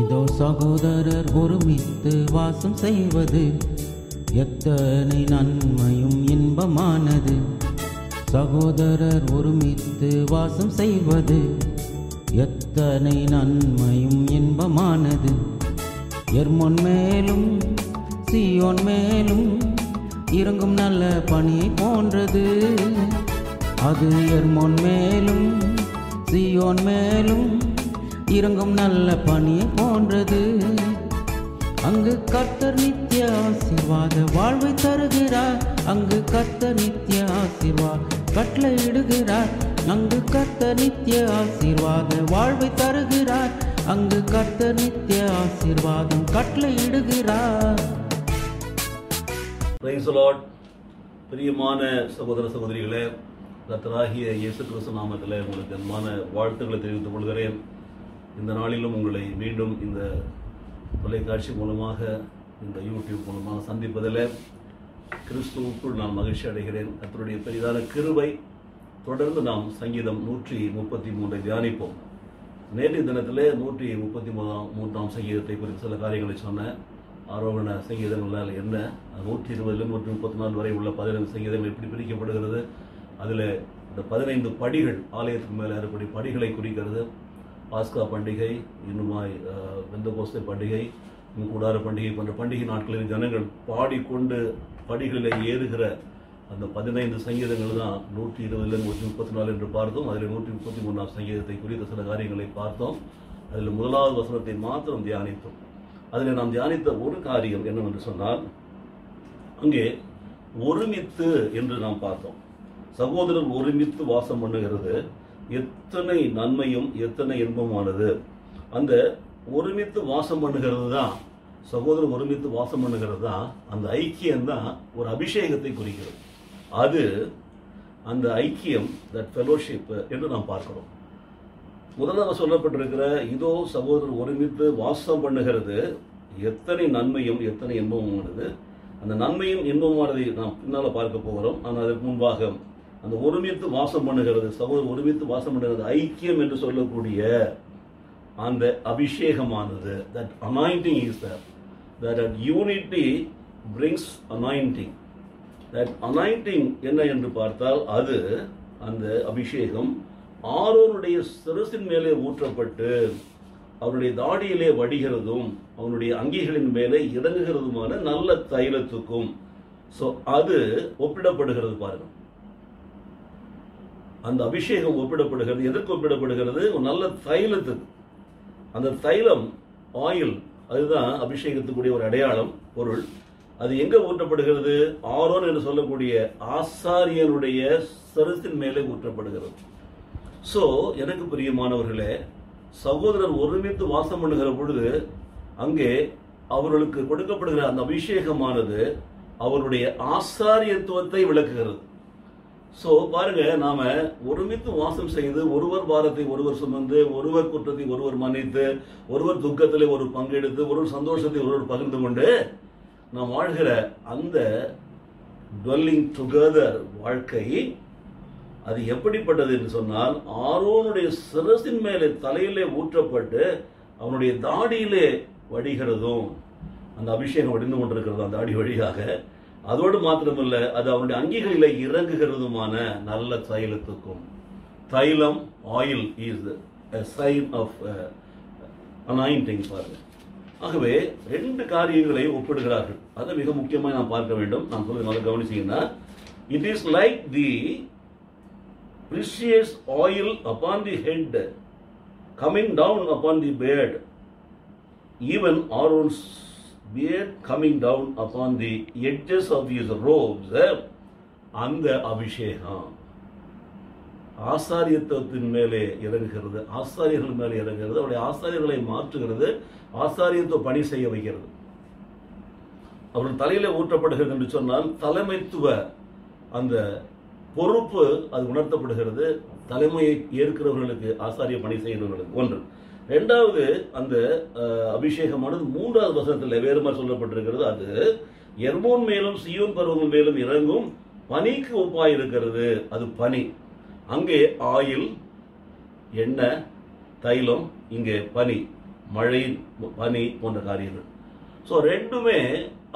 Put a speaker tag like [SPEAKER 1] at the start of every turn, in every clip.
[SPEAKER 1] இதோ சகோதரர் ஒருமித்து வாசம் செய்வது எத்தனை நன்மையும் இன்பமானது. சகோதரர் ஒருமித்து வாசம் செய்வது எத்தனை நன்மையும் இன்பமானது. எர்மோன் மேலும் சீயோன் மேலும் இறங்கும் நல்ல பணியை போன்றது. அது எர்மோன் மேலும் சீயோன் மேலும் இறங்கும் நல்ல பணியை போன்றது. அங்கு கர்த்தர் நித்திய ஆசீர்வாத வாழ்வை தருகிறார். அங்கு கர்த்தர் நித்திய ஆசீர்வாத கட்டளையிடுகிறார். அங்கு கர்த்தர் நித்திய ஆசீர்வாத வாழ்வை தருகிறார். அங்கு கர்த்தர் நித்திய ஆசீர்வாதம் கட்டளையிடுகிறார்.
[SPEAKER 2] Praise the Lord. பிரியமான சகோதர சகோதரிகளே, கர்த்தராகிய இயேசு கிறிஸ்து நாமத்தில் உங்களுக்கு அன்பான வாழ்த்துக்களை தெரிவித்துக் கொள்கிறேன். இந்த நாளிலும் உங்களை மீண்டும் இந்த தொலைக்காட்சி மூலமாக, இந்த யூடியூப் மூலமாக சந்திப்பதில் கிறிஸ்துவுக்குள் நான் மகிழ்ச்சி அடைகிறேன். கர்த்தருடைய பெரிதான கிருபை. தொடர்ந்து நாம் சங்கீதம் 133 தியானிப்போம். நேற்றைய தினத்திலே 133ஆம் சங்கீதத்தை குறித்து சில காரியங்களை சொன்னேன். ஆரோகண சங்கீதங்களால் என்ன, 120 134 வரை உள்ள 15 சங்கீதங்கள் எப்படி பிரிக்கப்படுகிறது, அதில் இந்த 15 படிகள், ஆலயத்துக்கு மேலே இருக்கக்கூடிய படிகளை குறிக்கிறது. பாஸ்கா பண்டிகை, இன்னுமாய் பெந்தகோஸ்தே பண்டிகை, கூடார பண்டிகை போன்ற பண்டிகை நாட்களில் ஜனங்கள் பாடிக்கொண்டு படிகளில் ஏறுகிற அந்த 15 சங்கீதங்கள் தான் 120 134 என்று பார்த்தோம். அதில் 133ஆம் சங்கீதத்தை குறித்த சில காரியங்களை பார்த்தோம். அதில் முதலாவது வசனத்தை மாத்திரம் தியானித்தோம். அதில் நாம் தியானித்த ஒரு காரியம் என்னவென்று சொன்னால், அங்கே ஒருமித்து என்று நாம் பார்த்தோம். சகோதரர் ஒருமித்து வாசம் பண்ணுகிறது எத்தனை நன்மையும் எத்தனை இன்பமானது. அந்த ஒருமித்து வாசம் பண்ணுகிறது தான், சகோதரர் ஒருமித்து வாசம் பண்ணுகிறது தான், அந்த ஐக்கியம்தான் ஒரு அபிஷேகத்தை குறிக்கிறது. அது அந்த ஐக்கியம், தட் ஃபெலோஷிப் என்று நாம் பார்க்கிறோம். முதலாக சொல்லப்பட்டிருக்கிற இதோ சகோதரர் ஒருமித்து வாசம் பண்ணுகிறது எத்தனை நன்மையும் எத்தனை இன்பமானது. அந்த நன்மையும் இன்பமானதை நாம் பின்னால் பார்க்க போகிறோம். ஆனால் அதற்கு முன்பாக அந்த ஒருமித்து வாசம் பண்ணுகிறது, சகோதரர் ஒருமித்து வாசம் பண்ணுகிறது ஐக்கியம் என்று சொல்லக்கூடிய அந்த அபிஷேகமானது, that anointing is there, that unity brings anointing. that anointing என்ன என்று பார்த்தால், அது அந்த அபிஷேகம் ஆரோனுடைய சிரசின் மேலே ஊற்றப்பட்டு அவருடைய தாடியிலே வடிகிறதும் அவனுடைய அங்கிகளின் மேலே இறங்குகிறதுமான நல்ல தைலத்துக்கும் அது ஒப்பிடப்படுகிறது. பாருங்கள், அந்த அபிஷேகம் ஒப்பிடப்படுகிறது. எதற்கு ஒப்பிடப்படுகிறது? ஒரு நல்ல தைலத்துக்கு. அந்த தைலம், ஆயில், அதுதான் அபிஷேகத்துக்குரிய ஒரு அடையாளம், பொருள். அது எங்க ஊற்றப்படுகிறது? ஆரோன் என்று சொல்லக்கூடிய ஆசாரியனுடைய சிரசின் மேலே ஊற்றப்படுகிறது. எனக்கு பிரியமானவர்களே, சகோதரர் ஒருமித்து வாசம் பண்ணுகிற பொழுது அங்கே அவர்களுக்கு கொடுக்கப்படுகிற அந்த அபிஷேகமானது அவருடைய ஆசாரியத்துவத்தை விளக்குகிறது. பாருங்க, நாம ஒருமித்து வாசம் செய்து ஒருவர் பாரத்தை ஒருவர் சுமந்து, ஒருவர் குற்றத்தை ஒருவர் மன்னித்து, ஒருவர் துக்கத்திலே ஒரு பங்கெடுத்து, ஒருவர் சந்தோஷத்தை ஒருவர் பகிர்ந்து கொண்டு நாம் வாழ்கிற அந்த டுவெல்லிங் டுகெதர் வாழ்க்கை, அது எப்படிப்பட்டது என்று சொன்னால், ஆரோனுடைய சிரசின் மேலே தலையிலே ஊற்றப்பட்டு அவனுடைய தாடியிலே வடிகிறதும், அந்த அபிஷேகம் வடிந்து கொண்டிருக்கிறது அந்த தாடி வழியாக. அதோடு மாத்திரமல்ல, அது அவனுடைய அங்கிகளிலே இறங்குகிறதுமான நல்ல தைலத்துக்கும். தைலம், oil is a sign of anointing. பாருங்க, ஆகவே 2 காரியங்களை ஒப்பிடுகிறார்கள். அதை மிக முக்கியமாக நாம் பார்க்க வேண்டும். நான் சொல்றது நல்லா கவனிச்சீங்கன்னா, it is like the precious oil upon the head coming down upon the beard, even Aaron's beard coming down upon the edges of his robes. அந்த அபிஷேகம் ஆசாரியத்துவத்தின் மேலே இறங்குகிறது, ஆசாரியர்கள் மேலே இறங்குகிறது, அவருடைய ஆசாரியர்களை மாற்றுகிறது, ஆசாரியத்துவ பணி செய்ய வைக்கிறது. அவர்கள் தலையிலே ஊற்றப்படுகிறது என்று சொன்னால் தலைமைத்துவ அந்த பொறுப்பு அது உணர்த்தப்படுகிறது. தலைமையை ஏற்கிறவர்களுக்கு, ஆசாரிய பணி செய்கிறவர்களுக்கு ஒன்று. இரண்டாவது, அந்த அபிஷேகமானது 3வது வசனத்தில் வேறு மாதிரி சொல்லப்பட்டிருக்கிறது. அது எர்மோன் மேலும் சீயோன் பர்வதங்கள் மேலும் இறங்கும் பனிக்கு ஒப்பாய் இருக்கிறது. அது பனி. அங்கே ஆயில், எண்ணெய், தைலம், இங்கே பனி. மழை, பனி போன்ற காரியங்கள். ஸோ ரெண்டுமே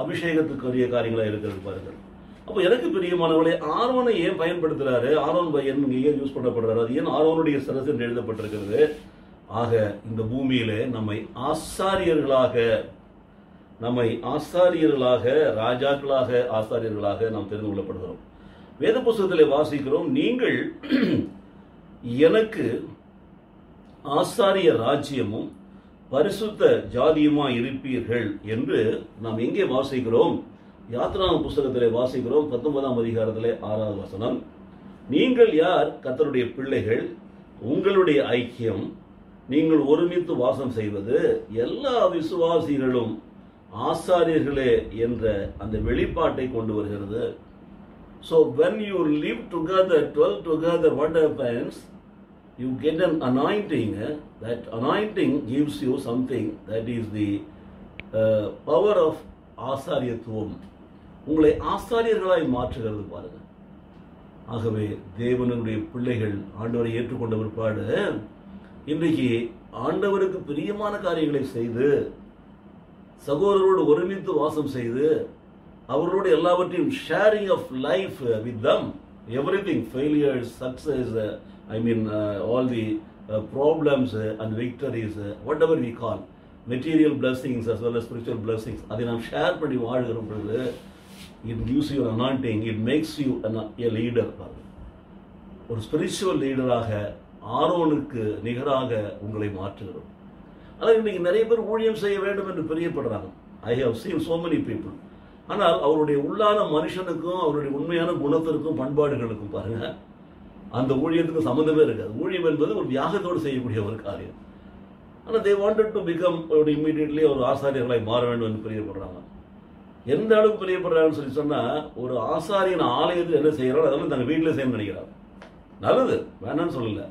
[SPEAKER 2] அபிஷேகத்துக்குரிய காரியங்களாக இருக்கிறது பாருங்கள். அப்போ எனக்கு பிரியமானவர்களே, ஆரோனை ஏன் பயன்படுத்துறாரு, ஆரோன் பையன் ஏன் யூஸ் பண்ணப்படுறாரு, அது ஏன் ஆரோனுடைய சிரசு என்று எழுதப்பட்டிருக்கிறது. ஆக இந்த பூமியிலே நம்மை ஆசாரியர்களாக ராஜாக்களாக ஆசாரியர்களாக நாம் தெரிந்து கொள்ளப்படுகிறோம். வேத புஸ்தகத்திலே வாசிக்கிறோம், நீங்கள் எனக்கு ஆசாரிய ராஜ்யமும் பரிசுத்த ஜாதியுமாய் இருப்பீர்கள் என்று நாம் எங்கே வாசிக்கிறோம்? யாத்ராகம புஸ்தகத்திலே வாசிக்கிறோம் 19ஆம் அதிகாரத்திலே 6வது வசனம். நீங்கள் யார்? கர்த்தருடைய பிள்ளைகள், உங்களுடைய ஐக்கியம், நீங்கள் ஒருமித்து வாசம் செய்வது, எல்லா விசுவாசிகளும் ஆசாரியர்களே என்ற அந்த வெளிப்பாட்டை கொண்டு வருகிறது. So when you live together, dwell together, what happens? You get an anointing. That anointing gives you something, that is the power of ஆசாரியத்துவம். உங்களை ஆசாரியர்களாய் மாற்றுகிறது பாருங்க. ஆகவே தேவனுடைய பிள்ளைகள் ஆண்டவரை ஏற்றுக்கொண்ட பிற்பாடு இன்றைக்கு ஆண்டவருக்கு பிரியமான காரியங்களை செய்து சகோதரரோடு ஒருமித்து வாசம் செய்து அவர்களோடு எல்லாவற்றையும் sharing of life with them, everything, failures, success, all the problems and victories, whatever we call, material blessings as well as spiritual blessings, அதை நாம் ஷேர் பண்ணி வாழ்கிற பொழுது it gives you an anointing, it makes you a leader. ஒரு spiritual லீடராக ஆரோனுக்கு நிகராக உங்களை மாற்றுகிறோம். ஆனால் இன்றைக்கு நிறைய பேர் ஊழியம் செய்ய வேண்டும் என்று பிரியப்படுறாங்க. I have seen so many people. ஆனால் அவருடைய உள்ளான மனுஷனுக்கும் அவருடைய உண்மையான குணத்திற்கும் பண்பாடுகளுக்கும் பாருங்க, அந்த ஊழியத்துக்கு சம்மந்தமே இருக்காது. ஊழியம் என்பது ஒரு தியாகத்தோடு செய்யக்கூடிய ஒரு காரியம். ஆனால் they wanted to become immediately ஒரு ஆசாரியர்களாய் மாற வேண்டும் என்று பிரியப்படுறாங்க. எந்த அளவுக்கு பிரியப்படுறாங்கன்னு சொல்லி சொன்னா, ஒரு ஆசாரியன் ஆலயத்தில் என்ன செய்யறாங்க அதெல்லாம் தங்க வீட்டில் செய்யணும்னு நினைக்கிறாங்க. நல்லது, வேணான்னு சொல்லல.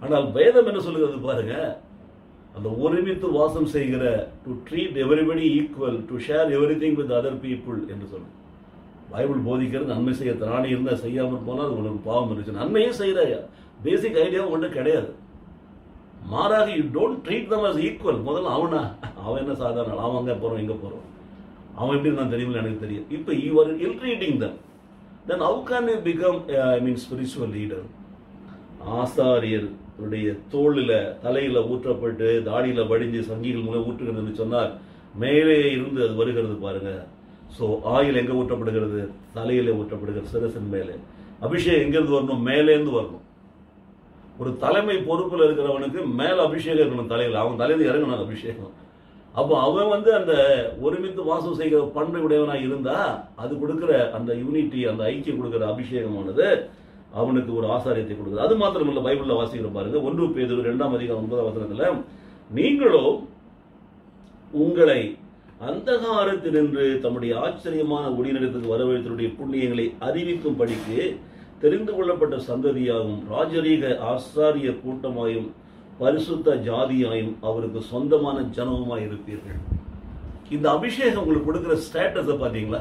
[SPEAKER 2] ஆனால் வேதம் என்ன சொல்லுகிறது பாருங்க, அந்த ஒருமித்து வாசம் செய்கிற, to treat everybody equal, to share everything with other people என்று சொல்லு. பைபிள் போதிக்கிறது நன்மை செய்ய திராணி இருந்தால் செய்யாமல் போனால் அது உங்களுக்கு பாவம் இருந்துச்சு. நன்மையே செய்கிற பேசிக் ஐடியாவும் ஒன்றும் கிடையாது. மாறாக you don't treat them as equal. முதல்ல அவன் என்ன சாதாரண, அவன் அங்கே போகிறோம் இங்கே போகிறோம், அவன் எப்படி நான் தெரியுமில்ல எனக்கு தெரியும். இப்போ you are ill treating them, then how can you become spiritual leader? ஆசாரியருடைய தோளில் தலையில் ஊற்றப்பட்டு தாடியில் வடிஞ்சு சங்கிகள் மூலம் ஊற்றுகிறதுன்னு சொன்னால் மேலே இருந்து அது வருகிறது பாருங்க. ஸோ ஆயில் எங்கே ஊற்றப்படுகிறது? தலையிலே ஊற்றப்படுகிறது, சிரசின் மேலே. அபிஷேகம் எங்கேருந்து வரணும்? மேலேருந்து வரணும். ஒரு தலைமை பொறுப்பில் இருக்கிறவனுக்கு மேலே அபிஷேகம் இருக்கணும் தலையில், அவன் தலையில் இறங்கணும் அபிஷேகம். அப்போ அவன் அந்த ஒருமித்து வாசம் செய்கிற பண்பை உடையவனாக இருந்தா அது கொடுக்குற அந்த யூனிட்டி, அந்த ஐக்கியம் கொடுக்குற அபிஷேகமானது அவனுக்கு ஒரு ஆசாரியத்தை கொடுக்குது. அது மாத்திரமல்ல, பைபிளில் வாசிக்கிற பாருங்க, 1 பேதுரு 2ஆம் அதிகாரம் 9ஆம் வசனத்தில், நீங்களோ உங்களை அந்தகாரத்தினின்று தம்முடைய ஆச்சரியமான ஒளிநடத்துக்கு வரவேற்புடைய புண்ணியங்களை அறிவிக்கும் படிக்கு தெரிந்து கொள்ளப்பட்ட சந்ததியாகவும் ராஜரீக ஆசாரிய கூட்டமாயும் பரிசுத்த ஜாதியாயும் அவருக்கு சொந்தமான ஜனமுமாய் இருப்பீர்கள். இந்த அபிஷேகம் உங்களுக்கு கொடுக்கிற ஸ்டேட்டஸை பார்த்தீங்களா?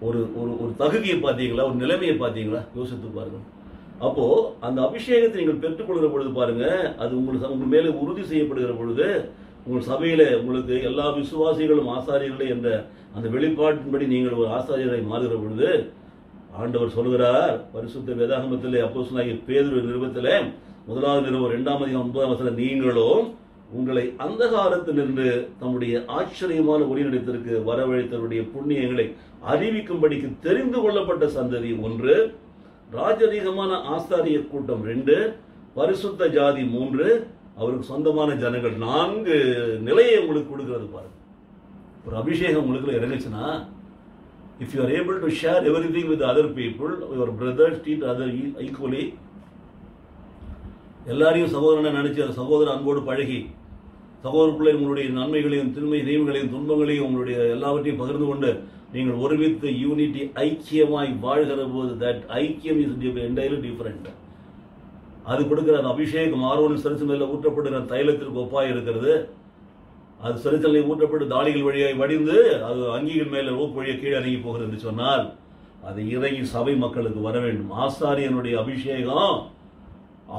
[SPEAKER 2] ஒரு ஒரு தகுதியை பார்த்தீங்களா? ஒரு நிலைமையை பார்த்தீங்களா? யோசித்து பாருங்க. அப்போ அந்த அபிஷேகத்தை நீங்கள் பெற்றுக்கொள்கிற பொழுது பாருங்க, அது உங்கள் மேலே உறுதி செய்யப்படுகிற பொழுது, உங்கள் சபையில உங்களுக்கு எல்லா விசுவாசிகளும் ஆசாரியர்களே என்ற அந்த வெளிப்பாட்டின்படி நீங்கள் ஒரு ஆசாரியரை மாறுகிற பொழுது ஆண்டவர் சொல்கிறார், பரிசுத்த வேதாகமத்திலே அப்போஸ்தலனாகிய பேதுரு நிருபத்திலே 1ஆம் நிருபம் 2ஆம் அதிகாரம் 9ஆம் வசனம், நீங்களும் உங்களை அந்தகாரத்திலிருந்து தம்முடைய ஆச்சரியமான ஒளிநடத்திற்கு வரவழைத்தவருடைய புண்ணியங்களை அறிவிக்கும்படிக்கு தெரிந்து கொள்ளப்பட்ட சந்ததி 1, ராஜரீகமான ஆசாரிய கூட்டம் 2, பரிசுத்த ஜாதி 3, அவருக்கு சொந்தமான ஜனங்கள் 4 நிலையை உங்களுக்கு கொடுக்கிறது பாருங்க. ஒரு அபிஷேகம் உங்களுக்கு இறங்குச்சுன்னா, if you are able to share everything with other people, your brothers treat other equally, எல்லாரையும் சகோதரனை நினைச்சு அந்த சகோதர அன்போடு பழகி சகோதரர்களை உங்களுடைய நன்மைகளையும் தீமைகளையும் துன்பங்களையும் உங்களுடைய எல்லாவற்றையும் பகிர்ந்து கொண்டு நீங்கள் ஒருமித்த யூனிட்டி ஐக்கியமாய் வாழ்கிற போது, தட் ஐக்கியம் இஸ் என்டையர்லி டிஃபரெண்ட். அது கொடுக்கிற அந்த அபிஷேகம் ஆரோன் சிரசு மேல ஊற்றப்படுகிற தைலத்திற்கு ஒப்பாய் இருக்கிறது. அது சிரசிலே ஊற்றப்பட்டு தாடிகள் வழியாய் வடிந்து அது அங்கிகள் மேல ரோப் வழியாக கீழே இறங்கி போகிறது என்று சொன்னால், அது இறங்கி சபை மக்களுக்கு வர வேண்டும். ஆசாரியனுடைய அபிஷேகம்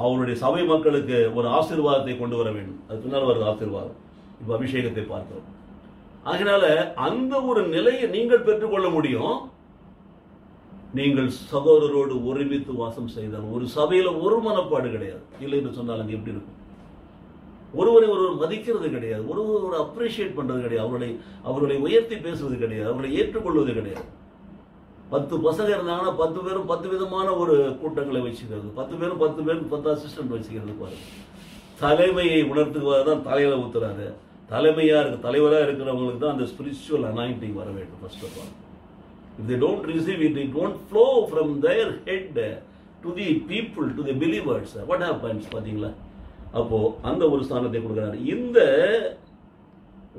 [SPEAKER 2] அவருடைய சபை மக்களுக்கு ஒரு ஆசீர்வாதத்தை கொண்டு வர வேண்டும். அது பின்னால் வருது ஆசீர்வாதம். இப்ப அபிஷேகத்தை பார்க்கிறோம். அதனால அந்த ஒரு நிலையை நீங்கள் பெற்றுக்கொள்ள முடியும். நீங்கள் சகோதரரோடு ஒருமித்து வாசம் செய்தால். ஒரு சபையில ஒரு மனப்பாடு கிடையாது. இல்லை என்று சொன்னால் அங்கே எப்படி இருக்கும்? ஒருவரை ஒருவர் மதிக்கிறது கிடையாது, ஒருவரை அப்ரிஷியேட் பண்றது கிடையாது, அவர்களை உயர்த்தி பேசுவது கிடையாது, அவர்களை ஏற்றுக்கொள்வது கிடையாது. 10 பசங்க இருந்தாங்கன்னா 10 பேரும் 10 விதமான ஒரு கூட்டங்களை வச்சுக்கிறது, 10 பேரும் 10 அசிஸ்டன்ட் வச்சுக்கிறது. பாருங்க, தலைமையை உணர்த்துவதான் தலையில ஊத்துறாரு. தலைவராக இருக்கிறவங்களுக்கு தான் அந்த ஸ்பிரிச்சுவல் அனாயிண்டிங் வர வேண்டும். First of all, if they don't receive it, it won't flow from their head to the people, to the believers. What happens பாத்தீங்களா? அப்போ அந்த ஒரு ஸ்தானத்தை கொடுக்கிறார். இந்த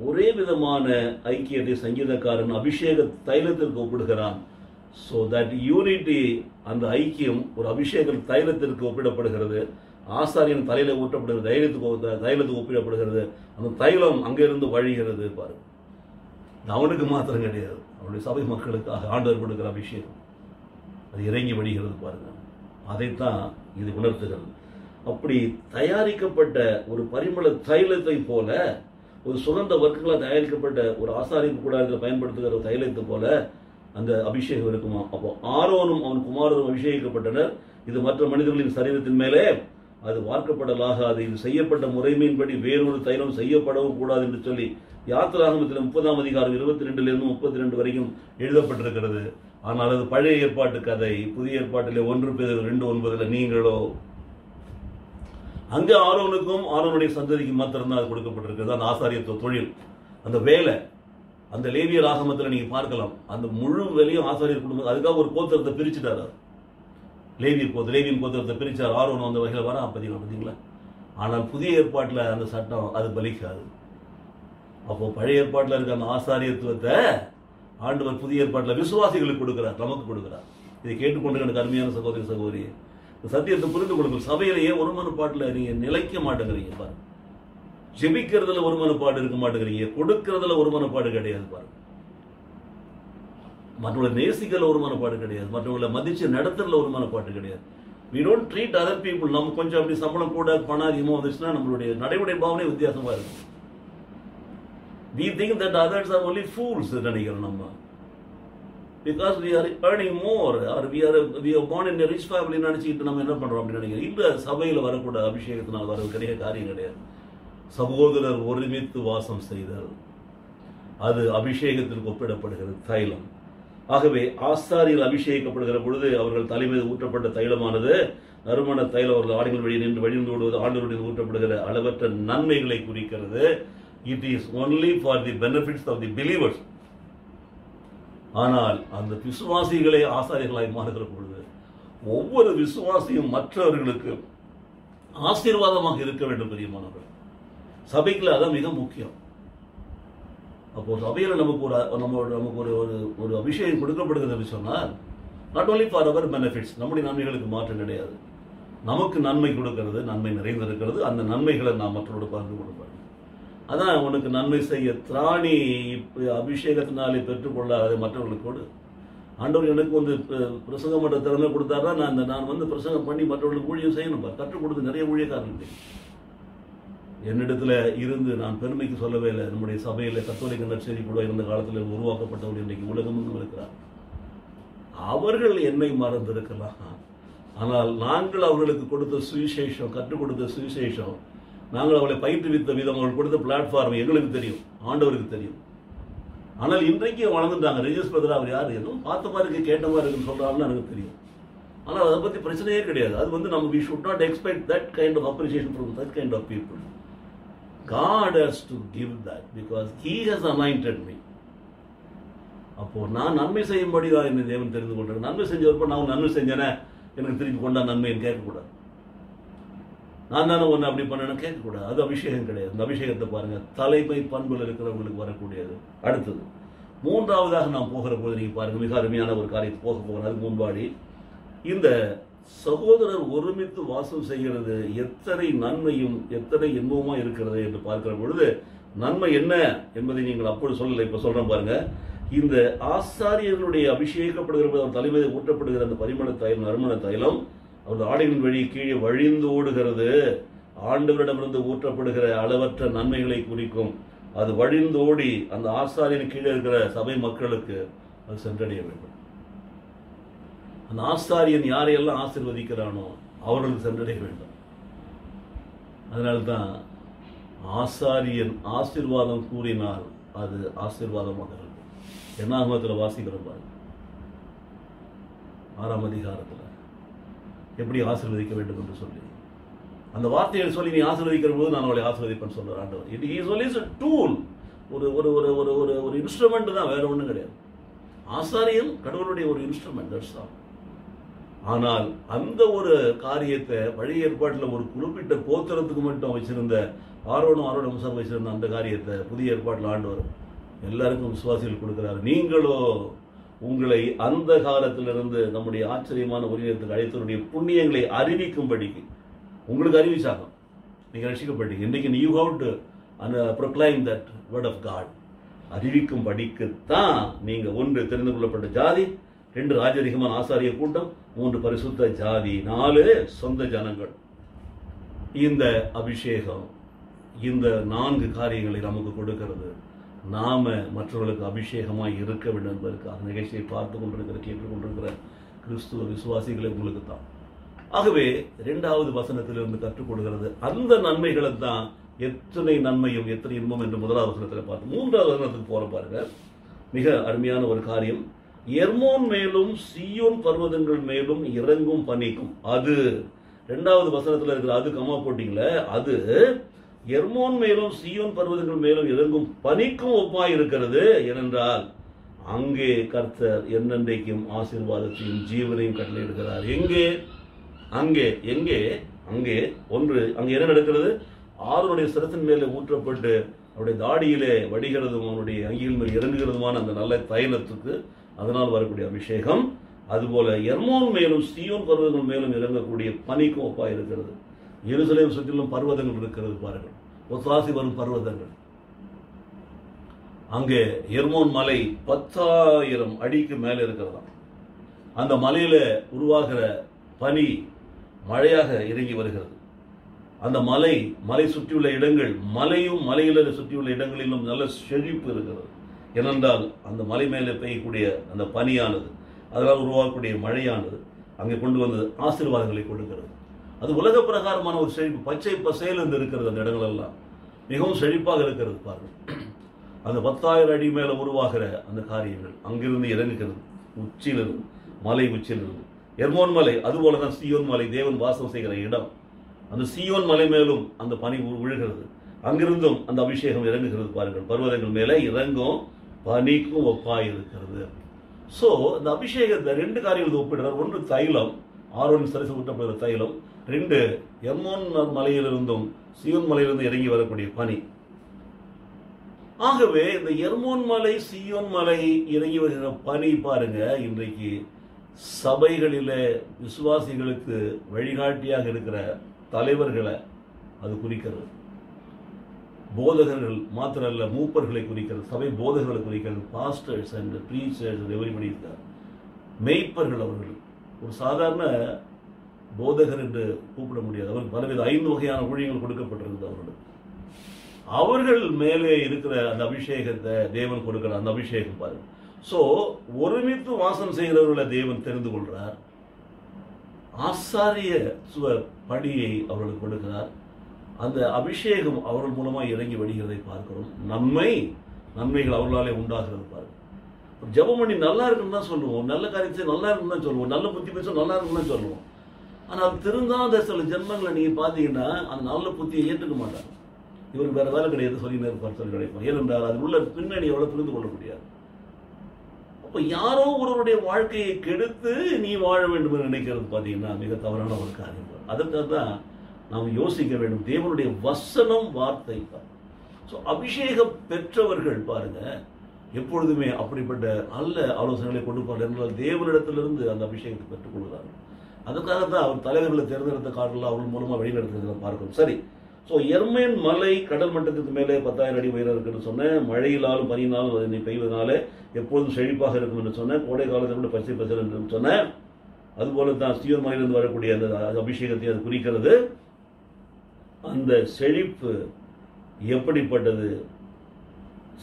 [SPEAKER 2] ஒரே விதமான ஐக்கியத்தை சங்கீதக்காரன் அபிஷேக தைலத்திற்கு ஒப்பிடுகிறான். So that unity, அந்த ஐக்கியம் ஒரு அபிஷேக தைலத்திற்கு ஒப்பிடப்படுகிறது. ஆசாரியன் தலையில ஊற்றப்படுகிறது, தைலத்துக்கு ஒப்பிடப்படுகிறது. அந்த தைலம் அங்கிருந்து வழிகிறது. பாருங்க, அவனுக்கு மாத்திரம் கிடையாது, அவருடைய சபை மக்களுக்காக ஆண்டவர் கொடுக்கிற அபிஷேகம் அது இறங்கி வழிகிறது. பாருங்க, அதைத்தான் இது உணர்த்துகிறது. அப்படி தயாரிக்கப்பட்ட ஒரு பரிமள தைலத்தை போல, ஒரு சுகந்த வர்க்கங்களால் தயாரிக்கப்பட்ட ஒரு ஆசாரிப்பு கூடாரத்தில் பயன்படுத்துகிற ஒரு தைலத்தை போல அந்த அபிஷேகம் இருக்குமா? அப்போ ஆரோனும் அவன் குமாரரும் அபிஷேகிக்கப்பட்டனர். இது மற்ற மனிதர்களின் சரீரத்தின் மேலே அது வார்க்கப்படலாகாது. இது செய்யப்பட்ட முறைமையின்படி வேறொரு தைலம் செய்யப்படவும் கூடாது என்று சொல்லி யாத்திராகமத்தில் 30ஆம் அதிகாரம் 22 32 வரைக்கும் எழுதப்பட்டிருக்கிறது. ஆனால் அது பழைய ஏற்பாட்டு கதை. புதிய ஏற்பாட்டிலே 1 பேதுரு 2:9 நீங்களோ, அங்கே ஆரோனுக்கும் ஆரோனுடைய சந்ததிக்கு மாத்திரம்தான் அது கொடுக்கப்பட்டிருக்கிறது. அந்த ஆசாரியத்துவ தொழில், அந்த வேலை, அந்த லேவியர் ஆகமத்தில் நீங்க பார்க்கலாம். அந்த முழு வேலையும் ஆசாரியர் குடும்பம். அதுக்காக ஒரு கோத்திரத்தை பிரிச்சுட்டார். லேவியின் கோத்திரத்தை பிரிச்சார். ஆரோன் அந்த வகையில் வர பார்த்தீங்களா? ஆனால் புதிய ஏற்பாட்டில் அந்த சட்டம் அது பலிக்காது. அப்போ பழைய ஏற்பாட்டில் இருக்க அந்த ஆசாரியத்துவத்தை ஆண்டவர் புதிய ஏற்பாட்டில் விசுவாசிகளுக்கு கொடுக்கிறார், நமக்கு கொடுக்கிறார். இதை கேட்டுக்கொண்டு எனக்கு அருமையான சகோதரி சத்தியத்தை புரிந்து கொடுக்கும். சபையிலேயே ஒரு மனப்பாட்டில் நீங்க நிலைக்க மாட்டேங்கிறீங்க. பாருங்க, ஜெபிக்கிறதுல ஒரு மனப்பாடு இருக்க மாட்டேங்கிறீங்க, கொடுக்கறதுல ஒரு மனப்பாடு கிடையாது. பாருங்க, மற்றவங்களை நேசிக்கிறதுல ஒரு மனப்பாடு கிடையாது, மற்றவங்களை மதிச்சு நடத்துறதுல ஒரு மனப்பாடு கிடையாது. we don't treat other people. நம்ம கொஞ்சம் அப்படி சம்பளம் கூட பணம் அதிகமாக வந்துச்சுன்னா நம்மளுடைய நடைமுறை பாவனை வித்தியாசமா இருக்கும். we think that others are only fools நினைக்கிறோம் நம்ம, because we are earning more or we are born in a rich family நினைச்சிட்டு நம்ம என்ன பண்றோம் அப்படி நினைக்கிறோம். இந்த சபையில வரக்கூட அபிஷேகத்தினால் வர கிடையாது காரியம் கிடையாது. சகோதரர் ஒருமித்து வாசம் செய்தல், அது அபிஷேகத்திற்கு ஒப்பிடப்படுகிறது, தைலம். ஆகவே ஆசாரியர் அபிஷேகிக்கப்படுகிற பொழுது அவர்கள் தலைமீது ஊற்றப்பட்ட தைலமானது நறுமண தைலம் அவர்கள் ஆடைகள் வழி நின்று வழிந்து விடுவது ஆண்டவருடைய ஊற்றப்படுகிற அளவற்ற நன்மைகளை குறிக்கிறது. It is only for the benefits of the believers. ஆனால் அந்த விசுவாசிகளே ஆசாரியர்களாய் மாறுகிற பொழுது ஒவ்வொரு விசுவாசியும் மற்றவர்களுக்கு ஆசீர்வாதமாக இருக்க வேண்டும். பெரியமானவர்கள், சபைக்குள்ள அதான் மிக முக்கியம். அப்போ சபையில நமக்கு ஒரு அபிஷேகம் கொடுக்கப்படுகிறது சொன்னால் not only for our benefits, நம்முடைய நன்மைகளுக்கு மாற்றம் கிடையாது. நமக்கு நன்மை கொடுக்கிறது, நன்மை நிறைந்திருக்கிறது. அந்த நன்மைகளை நாம் மற்றவரோடு பகிர்ந்து கொடுப்பாங்க. அதான் உனக்கு நன்மை செய்ய திராணி அபிஷேகத்தினாலே பெற்றுக்கொள்ள அதை மற்றவர்களுக்கு கொடு. ஆண்டவர் எனக்கு பிரசங்கம் பண்ற திறமை கொடுத்தாரா நான் பிரசங்கம் பண்ணி மற்றவர்களுக்கு ஊழியம் செய்யணும். கற்றுக் கொடுத்து நிறைய ஊழியக்காரர்கள் என்னிடத்துல இருந்து நான் பெருமைக்கு சொல்லவே இல்லை. நம்முடைய சபையில கத்தோலிக்க நற்செய்தி கூட இருந்த காலத்தில் உருவாக்கப்பட்டவர்கள் இன்றைக்கு உலகமும் இருக்கிறார். அவர்கள் என்னை மறந்திருக்கலாம், ஆனால் நாங்கள் அவர்களுக்கு கொடுத்த சுவிசேஷம், கற்றுக் கொடுத்த சுவிசேஷம், நாங்கள் அவளை பயிற்றுவித்த விதம், அவர்கள் கொடுத்த பிளாட்ஃபார்ம் எங்களுக்கு தெரியும், ஆண்டவருக்கு தெரியும். ஆனால் இன்றைக்கு வளர்ந்துட்டாங்க. ரெஜிஸ் பிரதர் அவர் யார், எதுவும் பார்த்த மாதிரி இருக்கு, கேட்ட மாதிரி இருக்குன்னு சொல்றாங்கன்னு எனக்கு தெரியும். ஆனால் அதை பத்தி பிரச்சனையே கிடையாது. அது நம்ம we should not expect that kind of appreciation from that kind of people. God has to give that because He has anointed me. அப்போ நான் நன்மை செய்யும்படி தான் என்னை தேவன் தெரிந்து கொண்டார். நன்மை செஞ்சவர்ப்ப நான் நன்மை செஞ்சேனே எனக்கு திருப்பி கொண்டா நன்மைன்னு கேட்கக்கூடாது. நான் தானே ஒன்று அப்படி பண்ணேன்னு கேட்கக்கூடாது. அது அபிஷேகம் கிடையாது. இந்த அபிஷேகத்தை பாருங்க, தலைமை பண்புல இருக்கிறவங்களுக்கு வரக்கூடியது. அடுத்தது மூன்றாவதாக நாம் போகிற போது நீங்க பாருங்க, மிக அருமையான ஒரு காரியத்தை போக போகிறோம். அதுக்கு முன்பாடி இந்த சகோதரர் ஒருமித்து வாசம் செய்கிறது எத்தனை நன்மையும் எத்தனை இன்பமா இருக்கிறது என்று பார்க்கிற பொழுது நன்மை என்ன என்பதை நீங்கள் அப்பொழுது சொல்லலை. இப்ப சொல்றேன் பாருங்க. இந்த ஆசாரியர்களுடைய அபிஷேகப்படுகிற தலைமையை ஊற்றப்படுகிற அந்த பரிமள தைலம், நறுமண தைலம் அவரது ஆடைகளின் வழி கீழே வழிந்து ஓடுகிறது. ஆண்டவரிடமிருந்து ஊற்றப்படுகிற அளவற்ற நன்மைகளை குறிக்கும். அது வழிந்து ஓடி அந்த ஆசாரியன் கீழே இருக்கிற சபை மக்களுக்கு அது சென்றடைய வேண்டும். அந்த ஆசாரியன் யாரையெல்லாம் ஆசீர்வதிக்கிறானோ அவர்களுக்கு சென்றடைய வேண்டும். அதனால்தான் ஆசாரியன் ஆசீர்வாதம் கூறினால் அது ஆசீர்வாதமாக இருக்கும். என்னாகமத்தில் வாசிக்கிறோம் பாருங்க, 6ஆம் அதிகாரத்தில் எப்படி ஆசீர்வதிக்க வேண்டும் என்று சொல்லி அந்த வார்த்தையை சொல்லி நீ ஆசீர்வதிக்கிற போது நான் அவளை ஆசீர்வதிப்பேன்னு சொல்றார் ஆண்டவர். It is only a tool, ஒரு ஒரு ஒரு ஒரு ஒரு ஒரு இன்ஸ்ட்ருமெண்ட் தான், வேற ஒன்றும் கிடையாது. ஆசாரியன் கடவுளுடைய ஒரு இன்ஸ்ட்ருமெண்ட், தட்ஸ் ஆல். ஆனால் அந்த ஒரு காரியத்தை பழைய ஏற்பாட்டில் ஒரு குறிப்பிட்ட கோத்திரத்துக்கு மட்டும் வச்சிருந்த ஆரோனும் வம்சம் வச்சிருந்த அந்த காரியத்தை புதிய ஏற்பாட்டில் ஆண்டவர் எல்லாருக்கும் விசுவாசிகள் கொடுக்கிறார். நீங்களோ உங்களை அந்த காலத்திலிருந்து நம்முடைய ஆச்சரியமான உரிமையத்துக்கு அழைத்தவருடைய புண்ணியங்களை அறிவிக்கும்படிக்கு உங்களுக்கு அறிவிச்சாங்க. நீங்க ரட்சிக்கப்பட்டீங்க. இன்னைக்கு you have to proclaim that word of God. அறிவிக்கும்படிக்குத்தான் நீங்க 1 தெரிந்து கொள்ளப்பட்ட ஜாதி, 2 ராஜரிகமான ஆசாரிய கூட்டம், 3 பரிசுத்த ஜாதி, 4 சொந்த ஜனங்கள். இந்த அபிஷேகம் இந்த 4 காரியங்களை நமக்கு கொடுக்கிறது. நாம மற்றவர்களுக்கு அபிஷேகமாய் இருக்க வேண்டும் என்பதற்காக நிகழ்ச்சியை பார்த்து கொண்டிருக்கிற கேட்டுக்கொண்டிருக்கிற கிறிஸ்துவ விசுவாசிகளை உங்களுக்கு தான். ஆகவே 2வது வசனத்திலிருந்து கற்றுக் கொடுக்கிறது அந்த நன்மைகளை தான். எத்தனை நன்மையும் எத்தனை இன்பம் என்று 1வது வசனத்தில் பார்த்து 3வது வசனத்துக்கு போற பாருங்க. மிக அருமையான ஒரு காரியம். எர்மோன் மேலும் சீயோன் பர்வதங்கள் மேலும் இறங்கும் பனிக்கும். அது 2வது வசனத்தில் இருக்கிற அது கம்மா போட்டீங்களே, அது எர்மோன் மேலும் சீயோன் பர்வதங்கள் மேலும் இறங்கும் பனிக்கும் ஒப்பாய் இருக்கிறது. ஏனென்றால் அங்கே கர்த்தர் என்னென்றைக்கும் ஆசீர்வாதத்தையும் ஜீவனையும் கட்டளையிடுகிறார். எங்கே? அங்கே. எங்கே? அங்கே அங்கே என்ன நடக்கிறது? ஆறுடைய சிரத்தின் மேலே ஊற்றப்பட்டு அவருடைய தாடியிலே வடிகிறதும் அவனுடைய அங்கியில் மேல் இறங்குகிறதுமான அந்த நல்ல தைலத்துக்கு அதனால் வரக்கூடிய அபிஷேகம். அதுபோல எர்மோன் மேலும் சீயோன் பர்வதங்கள் மேலும் இறங்கக்கூடிய பனிக்கும் ஒப்பா இருக்கிறது. எருசலேம் சுற்றிலும் பர்வதங்கள் இருக்கிறது பாருங்கள், ஒத்தாசி வரும் பர்வதங்கள். அங்கே எர்மோன் மலை 10,000 அடிக்கு மேலே இருக்கிறதா. அந்த மலையில உருவாகிற பனி மழையாக இறங்கி வருகிறது. அந்த மலை சுற்றியுள்ள இடங்கள், மலையும் மலையில சுற்றியுள்ள இடங்களிலும் நல்ல செழிப்பு இருக்கிறது. ஏனென்றால் அந்த மலை மேலே பெய்யக்கூடிய அந்த பனியானது, அதனால் உருவாக்கக்கூடிய மழையானது அங்கே கொண்டு வந்து ஆசீர்வாதங்களை கொடுக்கிறது. அது உலக பிரகாரமான ஒரு செழிப்பு, பச்சை பசேல் என்று இருக்கிறது. அந்த இடங்கள் எல்லாம் மிகவும் செழிப்பாக இருக்கிறது பாருங்கள். அந்த 10,000 அடி மேல உருவாகிற அந்த காரியங்கள் அங்கிருந்து இறங்குகிறது. உச்சியிலிருந்து, மலை உச்சியிலிருந்து எர்மோன் மலை, அதுபோலதான் சீயோன் மலை, தேவன் வாசம் செய்கிற இடம். அந்த சீயோன் மலை மேலும் அந்த பனி விழுகிறது. அங்கிருந்தும் அந்த அபிஷேகம் இறங்குகிறது பாருங்கள். பர்வதங்கள் மேலே இறங்கும் பனிக்கும் ஒப்பாய் இருக்கிறது. சோ இந்த அபிஷேகத்தை 2 காரியங்கள் ஒப்பிடுறார். 1 தைலம், ஆரோன் சரிசு ஊற்றப்படுகிற தைலம். 2 எர்மோன் மலையிலிருந்தும் சீயோன் மலையிலிருந்து இறங்கி வரக்கூடிய பனி. ஆகவே இந்த எர்மோன் மலை சீயோன் மலை இறங்கி வருகிற பனி பாருங்க, இன்றைக்கு சபைகளிலே விசுவாசிகளுக்கு வழிகாட்டியாக இருக்கிற தலைவர்களை அது குறிக்கிறது. போதகர்கள் மாத்திரல்ல, மூப்பர்களை குறிக்கிறது. சபை போதகர்களை குறிக்கிறது. பாஸ்டர்ஸ் அண்ட் பிரீச்சர்ஸ் எவரிபடி இருக்கார். மெய்ப்பர்கள் அவர்கள் ஒரு சாதாரண போதகர் என்று கூப்பிட முடியாது. அவருக்கு பலவித 5 வகையான ஊழியங்கள் கொடுக்கப்பட்டிருக்கிறது அவர்களுக்கு. அவர்கள் மேலே இருக்கிற அந்த அபிஷேகத்தை தேவன் கொடுக்கிற அந்த அபிஷேகம் பாருங்க. சோ ஒருமித்து வாசம் செய்கிறவர்களை தேவன் தெரிந்து கொள்றார். ஆசாரிய படியை அவர்களுக்கு கொடுக்கிறார். அந்த அபிஷேகம் அவர்கள் மூலமா இறங்கி வடிகிறதை பார்க்கிறோம். நன்மைகள் அவர்களாலே உண்டாகிறது பாருங்க. ஜெபம் பண்ணி நல்லா இருக்குன்னு தான் சொல்லுவோம், நல்ல காரியத்தை நல்லா இருக்குன்னு தான் சொல்லுவோம், நல்ல புத்தி பேச நல்லா இருக்குன்னு தான் சொல்லுவோம். ஆனா அது திருந்தாத சில ஜென்மங்களை நீங்க பாத்தீங்கன்னா அந்த நல்ல புத்தியை ஏற்றுக்க மாட்டாங்க. இவருக்கு வேற வேலை கிடையாது சொல்லி சொல்லி கிடைப்பாங்க. ஏனென்றால் அது உள்ள பின்னணி எவ்வளவு புரிந்து கொள்ள முடியாது. அப்ப யாரோ ஒருவருடைய வாழ்க்கையை கெடுத்து நீ வாழ வேண்டும் என்று நினைக்கிறது பாத்தீங்கன்னா மிக தவறான ஒரு காரியம். அதற்காக தான் நாம் யோசிக்க வேண்டும். தேவனுடைய வசனம் வார்த்தை. அபிஷேகம் பெற்றவர்கள் பாருங்க எப்பொழுதுமே அப்படிப்பட்ட நல்ல ஆலோசனைகளை கொடுப்பார்கள் என்றால் தேவனிடத்திலிருந்து அந்த அபிஷேகத்தை பெற்றுக் கொள்கிறார்கள். அதுக்காகத்தான் அவர் தலைவர்களை தேர்ந்தெடுத்த காரணங்கள் அவர்கள் மூலமா வழிநடத்துகிறத பார்க்கணும். சரி, எர்மேன் மலை கடல் மட்டத்துக்கு மேலே 10,000 அடி உயரம் இருக்குன்னு சொன்னேன். மழையினாலும் பனியினாலும் பெய்வதனால எப்போதும் செழிப்பாக இருக்கும் என்று சொன்னேன். கோடை காலத்தை கூட பச்சை பசல் என்று சொன்னேன். அதுபோல தான் சீயோன் மலையிலிருந்து வரக்கூடிய அந்த அபிஷேகத்தை அது குறிக்கிறது. அந்த செழிப்பு எப்படிப்பட்டது?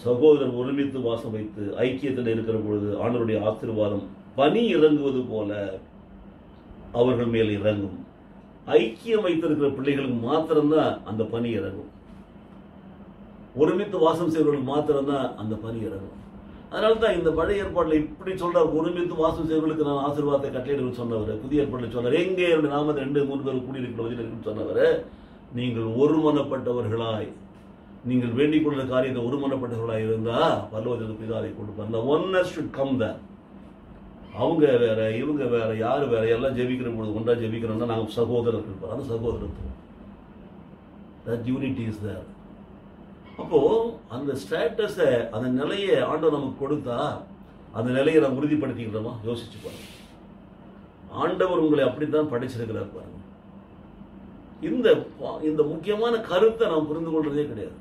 [SPEAKER 2] சகோதரர் ஒருமித்து வாசம் வைத்து ஐக்கியத்தில் இருக்கிற பொழுது ஆண்டவருடைய ஆசீர்வாதம் பனி இறங்குவது போல அவர்கள் மேல் இறங்கும். ஐக்கியம் வைத்திருக்கிற பிள்ளைகளுக்கு மாத்திரம்தான் அந்த பனி இறங்கும். ஒருமித்து வாசம் செய்வர்களுக்கு மாத்திரம்தான் அந்த பனி இறங்கும். அதனால தான் இந்த பழைய ஏற்பாட்டில் இப்படி சொல்றார், ஒருமித்து வாசம் செய்வர்களுக்கு நான் ஆசீர்வாதத்தை கட்டளையிடுவேன் சொன்னவர். புதிய ஏற்பாட்டில் சொன்னார், எங்கே என்னுடைய நாமத்தை 2-3 பேர் கூடியிருக்கிறவர்கள் சொன்னவர். நீங்கள் ஒருமனப்பட்டவர்களாய், நீங்கள் வேண்டிக் கொள்கிற காரியத்தை ஒருமனப்பட்டவர்களாய் இருந்தா பரலோகத்திற்கு பிதாவை கொடுப்பார். The oneness should come there. அவங்க வேற இவங்க வேற யாரு வேற எல்லாம் ஜெபிக்கிற பொழுது ஒன்றா ஜெபிக்கிறோம்னா நாங்கள் சகோதரர்கள் இருப்பார். அந்த சகோதரத்துவம், that unity is there. அப்போ அந்த ஸ்டேட்டஸை, அந்த நிலையை ஆண்டவர் நமக்கு கொடுத்தா அந்த நிலையை நாம் உறுதிப்படுத்திக்கிறோமா? யோசிச்சு பாருங்க. ஆண்டவர் உங்களை அப்படித்தான் படைச்சிருக்கிறார் பாருங்க. இந்த முக்கியமான கருத்தை நாம் புரிந்து கொள்றதே கிடையாது.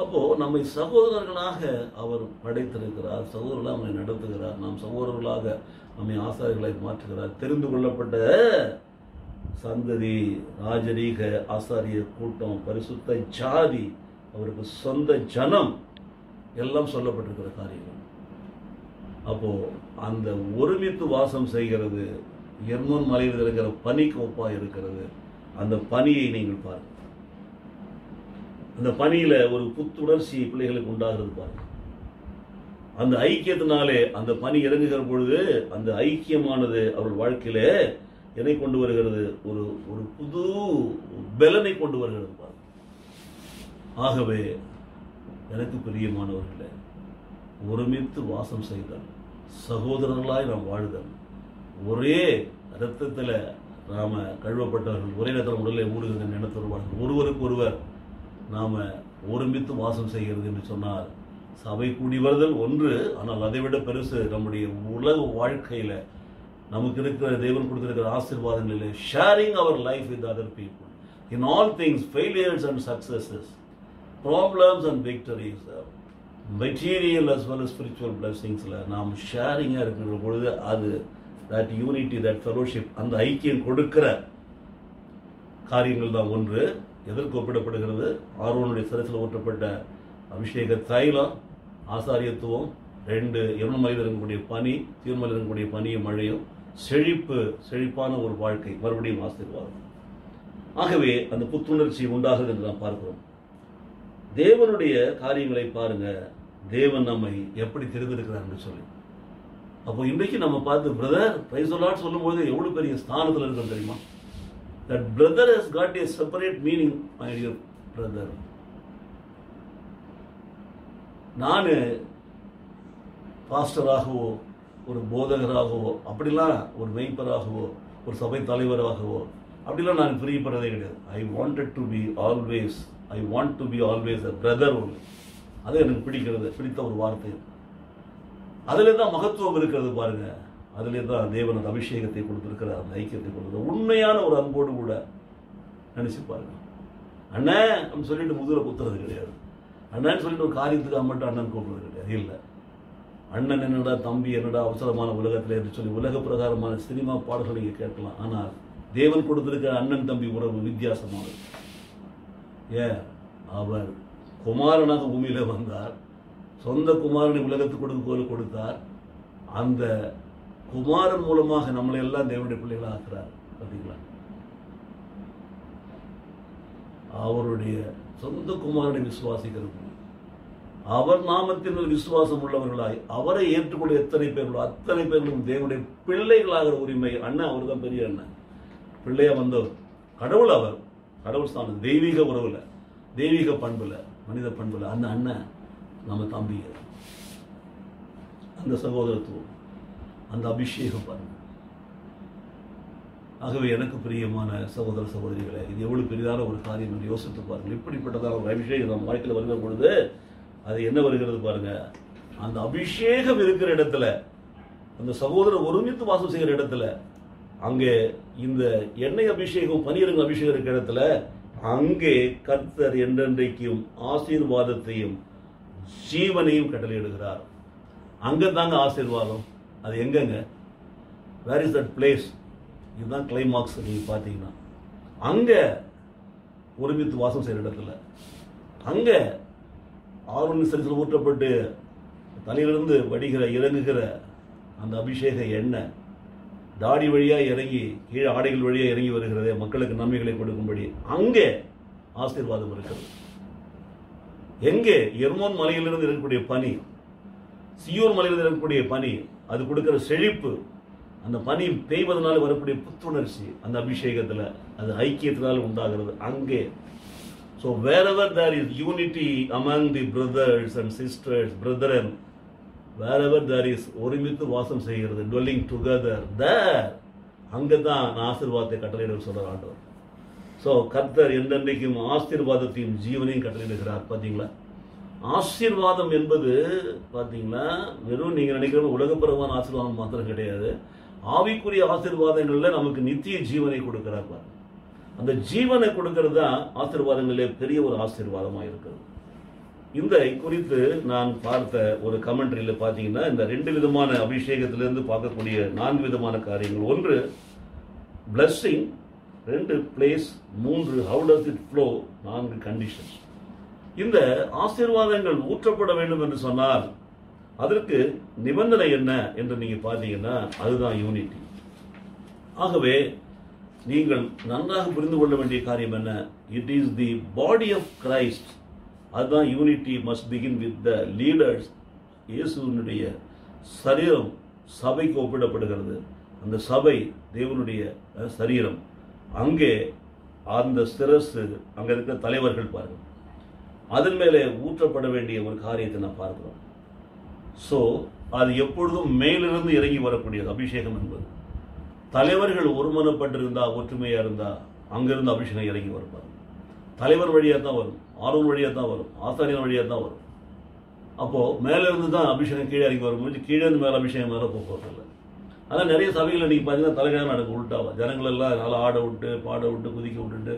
[SPEAKER 2] அப்போ நம்மை சகோதரர்களாக அவர் படைத்திருக்கிறார், சகோதரர்களாக நம்மை நடத்துகிறார், நாம் சகோதரர்களாக நம்மை ஆசாரியர்களை மாற்றுகிறார். தெரிந்து கொள்ளப்பட்ட சந்ததி, ராஜரீக ஆசாரிய கூட்டம், பரிசுத்த ஜாதி, அவருக்கு சொந்த ஜனம், எல்லாம் சொல்லப்பட்டிருக்கிற காரியங்கள். அப்போ அந்த ஒருமித்து வாசம் செய்கிறது எர்மோன் மலையில் இருக்கிற பனிக்கு ஒப்பா இருக்கிறது. அந்த பனியை நீங்கள் பாருங்க. அந்த பனியில ஒரு புத்துணர்ச்சி பிள்ளைகளுக்கு உண்டாகிறது பாருங்க. அந்த ஐக்கியத்தினாலே அந்த பனி இறங்குகிற பொழுது அந்த ஐக்கியமானது அவர்கள் வாழ்க்கையில எதை கொண்டு வருகிறது? ஒரு ஒரு புது பலனை கொண்டு வருகிறது பாருங்க. ஆகவே எனக்கு பிரியமானவர்களே, ஒருமித்து வாசம் செய்தல், சகோதரர்களாய் நாம் வாழ்தல், ஒரே இரத்தத்தில் நாம கழுவப்பட்டவர்கள், ஒரே நேரத்தில் உடலை ஊடுகிற நினைத்தொருவார்கள், ஒருவருக்கு ஒருவர் நாம ஒருமித்து வாசம் செய்கிறது என்று சொன்னால் சபை கூடி வருதல் ஒன்று. ஆனால் அதை விட பெருசு நம்முடைய உலக வாழ்க்கையில நமக்கு இருக்கிற தேவன் கொடுத்திருக்கிற ஆசீர்வாதங்களிலே ஷேரிங் அவர் life with other people in all things, failures and successes, problems and victories, material as well as spiritual பிளஸிங்ஸ்ல நாம் ஷேரிங்காக இருக்கிற பொழுது அது that unity, that fellowship, அந்த ஐக்கியம் கொடுக்கிற காரியங்கள் தான் ஒன்று. எதற்கு ஒப்பிடப்படுகிறது? ஆரோனுடைய சிரசில் ஊற்றப்பட்ட அபிஷேக தைலம், ஆசாரியத்துவம். 2 எர்மோன் மலையில் இருக்கக்கூடிய பனி, சீயோன் மலையில் இருக்கக்கூடிய பனியும் மழையும், செழிப்பான ஒரு வாழ்க்கை, மறுபடியும் ஆசீர்வாதம். ஆகவே அந்த புத்துணர்ச்சி உண்டாகுது என்று நாம் பார்க்கிறோம். தேவனுடைய காரியங்களை பாருங்க, தேவன் நம்மை எப்படி தெரிந்திருக்கிறார் என்று சொல்லி. அப்போ இன்றைக்கு நம்ம பார்த்து பிரதர் பிரைஸ் தி லார்ட் சொல்லும்போது எவ்வளவு பெரிய ஸ்தானத்தில் இருக்கிறது தெரியுமா? That brother has got a separate meaning, my dear brother. நான் பாஸ்டராகவோ ஒரு போதகராகவோ அப்படிலாம் ஒரு மெய்ப்பராகவோ ஒரு சபை தலைவராகவோ அப்படிலாம் நான் பிரியப்படுறதே கிடையாது. I want to be always a brother only. அது எனக்கு பிடித்த ஒரு வார்த்தை. அதிலே தான் மகத்துவம் இருக்கிறது பாருங்க. அதிலே தான் தேவன் அந்த அபிஷேகத்தை கொடுத்திருக்கிறார், அந்த ஐக்கியத்தை கொடுத்திருக்கிறார். உண்மையான ஒரு அன்போடு கூட நினைச்சு பாருங்க. அண்ணன் அப்படின்னு சொல்லிட்டு முதுகுல குத்துறது கிடையாது. அண்ணன் சொல்லிட்டு ஒரு காரியத்துக்கு மட்டும் அண்ணன் கூப்பிடுறது கிடையாது. இல்லை, அண்ணன் என்னடா, தம்பி என்னடா, அவசரமான உலகத்தில் என்று சொல்லி உலக பிரகாரமான சினிமா பாடல்கள் நீங்க கேட்கலாம். ஆனால் தேவன் கொடுத்திருக்கிற அண்ணன் தம்பி உறவு வித்தியாசமானது. அவர் குமாரனாக பூமியில வந்தார், சொந்த குமாரனை உலகத்துக்கு கொடுத்தார். அந்த குமாரன் மூலமாக நம்மளை எல்லாம் தேவனுடைய பிள்ளைகளாக ஆக்குறார். பார்த்தீங்களா? அவருடைய சொந்த குமாரனை விசுவாசிக்கிறது, அவர் நாமத்தின் விசுவாசம் உள்ளவர்களாய் அவரை ஏற்றுக்கொள்ள எத்தனை பேர்களோ அத்தனை பேர்களும் தேவனுடைய பிள்ளைகளாகிற உரிமை. அண்ணன் அவர் தான் பெரிய அண்ணன், பிள்ளையா வந்தவர். கடவுள், அவர் கடவுள் ஸ்தானம், தெய்வீக உறவுல, தெய்வீக பண்புல, மனித பண்புல. அந்த அண்ணன் நம்ம தம்பிங்க. அந்த சகோதரத்துவம், அந்த அபிஷேகம் பாருங்க. ஆகவே எனக்கு பிரியமான சகோதர சகோதரிகளை, இது எவ்வளவு பெரிதான ஒரு காரியம் என்று யோசித்து பாருங்கள். இப்படிப்பட்டதான ஒரு அபிஷேகம் நம்ம வாழ்க்கையில் வருகிற பொழுது அது என்ன வருகிறது பாருங்க. அந்த அபிஷேகம் இருக்கிற இடத்துல, அந்த சகோதரர் ஒருமித்து வாசம் செய்கிற இடத்துல, அங்கே இந்த எண்ணெய் அபிஷேகம், பனிரங்க அபிஷேகம் இருக்கிற இடத்துல, அங்கே கர்த்தர் என்றென்றைக்கும் ஆசீர்வாதத்தையும் ஜீவனையும் கட்டளையிடுகிறார். அங்க தாங்க ஆசீர்வாதம். அது எங்கங்க? Where is that place? இதுதான் கிளைமாக்ஸ். நீங்கள் பார்த்தீங்கன்னா அங்கே ஒருமித்து வாசம் செய்கிற இடத்துல, அங்கே ஆரோன் சரிசில் ஊற்றப்பட்டு தலையிலிருந்து வடிகிற இறங்குகிற அந்த அபிஷேக எண்ணெய் தாடி வழியாக இறங்கி கீழே ஆடைகள் வழியாக இறங்கி வருகிறதே, மக்களுக்கு நன்மைகளை கொடுக்கும்படி அங்கே ஆசீர்வாதம் இருக்கிறது. எங்கே? எர்மோன் மலையிலிருந்து இருக்கக்கூடிய பனி, சியோன் மலையிலிருந்து இருக்கக்கூடிய பனி, அது கொடுக்கிற செழிப்பு, அந்த பனி பெய்வதனால வரக்கூடிய புத்துணர்ச்சி அந்த அபிஷேகத்தில், அது ஐக்கியத்தினால் உண்டாகிறது அங்கே. So wherever there is unity among the brothers and sisters, brethren, wherever there is ஒருமித்து வாசம் செய்கிறது, dwelling together, there, அங்கே தான் நான் ஆசீர்வாதத்தை கட்டளையிட சொல்ற ஆண்டவர். ஸோ கர்த்தர் என்றென்றைக்கும் ஆசீர்வாதத்தையும் ஜீவனையும் கட்டளையிடுகிறார். பார்த்தீங்களா? ஆசீர்வாதம் என்பது பார்த்தீங்களா வெறும் நீங்கள் நினைக்கிற உலகப்பரமான ஆசீர்வாதம் மாத்திரம் கிடையாது. ஆவிக்குரிய ஆசீர்வாதங்களில் நமக்கு நித்திய ஜீவனை கொடுக்கிறார் பாருங்க. அந்த ஜீவனை கொடுக்கிறது தான் ஆசீர்வாதங்களிலே பெரிய ஒரு ஆசீர்வாதமாக இருக்கிறது. இந்த குறித்து நான் பார்த்த ஒரு கமெண்ட்ரியில் பார்த்தீங்கன்னா இந்த 2 விதமான அபிஷேகத்திலிருந்து பார்க்கக்கூடிய 4 விதமான காரியங்கள். 1 blessing, 2 place, 3 how does it flow, 4 conditions. இந்த ஆசீர்வாதங்கள் ஊற்றப்பட வேண்டும் என்று சொன்னால் அதற்கு நிபந்தனை என்ன என்று நீங்க பார்த்தீங்கன்னா அதுதான் யூனிட்டி. ஆகவே நீங்கள் நன்றாக புரிந்து கொள்ள வேண்டிய காரியம் என்ன? It is the body of Christ. அதுதான் unity must begin with the leaders. இயேசுவினுடைய சரீரம் சபைக்கு ஒப்பிடப்படுகிறது. அந்த சபை தேவனுடைய சரீரம். அங்கே அந்த சிரசு, அங்கே இருக்கிற தலைவர்கள் பாருங்கள், அதன் மேலே ஊற்றப்பட வேண்டிய ஒரு காரியத்தை நான் பார்க்கிறோம். ஸோ அது எப்பொழுதும் மேலிருந்து இறங்கி வரக்கூடியது அபிஷேகம் என்பது. தலைவர்கள் ஒருமனப்பட்டிருந்தா, ஒற்றுமையாக இருந்தால் அங்கிருந்து அபிஷேகம் இறங்கி வருவார். தலைவர் வழியாக தான் வரும், ஆரோன் வழியாக தான் வரும், ஆசாரியன் வழியாக தான் வரும். அப்போது மேலிருந்து தான் அபிஷேகம் கீழே இறங்கி வரும்போது கீழே இருந்து மேலே அபிஷேகம் மேலே போகிறதில்ல. ஆனால் நிறைய சபைகளில் நீங்கள் பார்த்தீங்கன்னா தலைகளாக நடக்கும் உள்டாவா. ஜனங்கள் எல்லாம் நல்லா ஆட விட்டு பாட விட்டு குதிக்க விட்டுட்டு